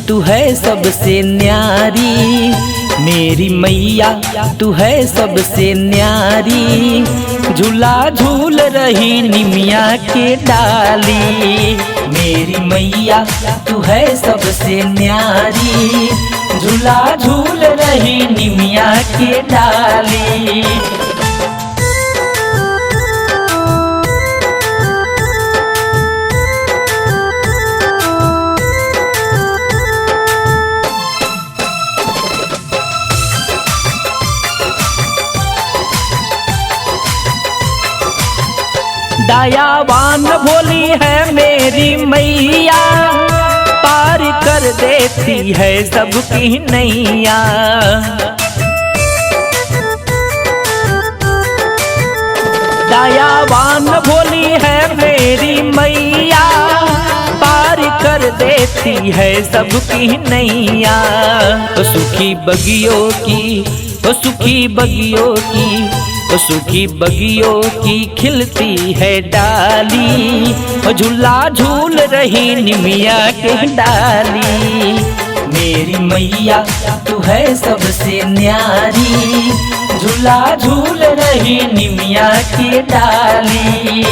तू है सबसे न्यारी, मेरी मैया तू है सबसे न्यारी। झूला झूल रही निमिया के डाली, मेरी मैया तू है सबसे न्यारी। झूला झूल रही निमिया के डाली। दयावान भोली है मेरी मैया, पार कर देती है सबकी नैया। दयावान भोली है मेरी मैया, पार कर देती है सबकी नैया। ओ सुखी बगियों की, ओ सुखी बगियों की, ओ सुखी बगियों की खिलती है डाली। ओ झूला झूल रही निमिया के डाली, मेरी मैया तू है सबसे न्यारी। झूला झूल रही निमिया के डाली।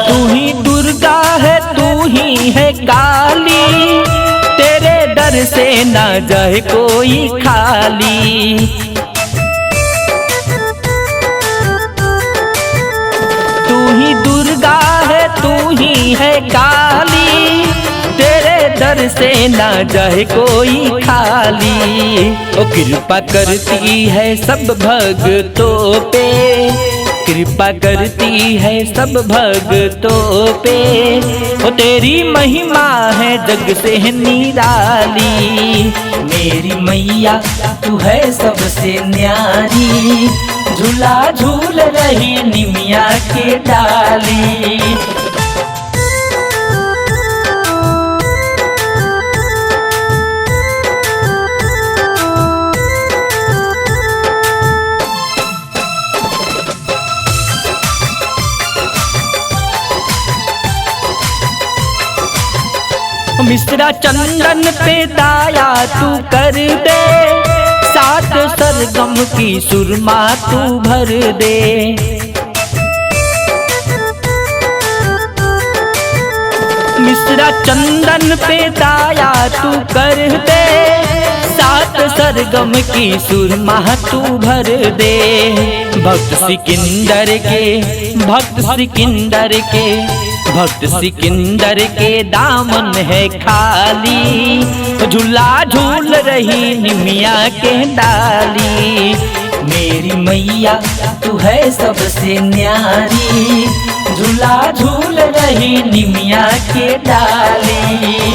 तू ही दुर्गा है, तू ही है काली, तेरे दर से ना जाए कोई खाली। तू ही दुर्गा है, तू ही है काली, तेरे दर से ना जाए कोई खाली। ओ कृपा करती है सब भक्तों पे, कृपा करती है सब भक्तों पे। ओ तेरी महिमा है जग से निराली, मेरी मैया तू है सबसे न्यारी। झूला झूल रही निमिया के डाली। मिश्रा चंदन पे दाया तू कर दे, सात सरगम की सुरमा तू भर दे। मिश्रा चंदन पे दाया तू कर दे, सात सरगम की सुरमा तू भर दे। भक्त सिकंदर के, भक्त सिकंदर के, भक्त सिकंदर के दामन है खाली। झूला झूल रही निमिया के डाली, मेरी मैया तू है सबसे न्यारी। झूला झूल रही निमिया के डाली।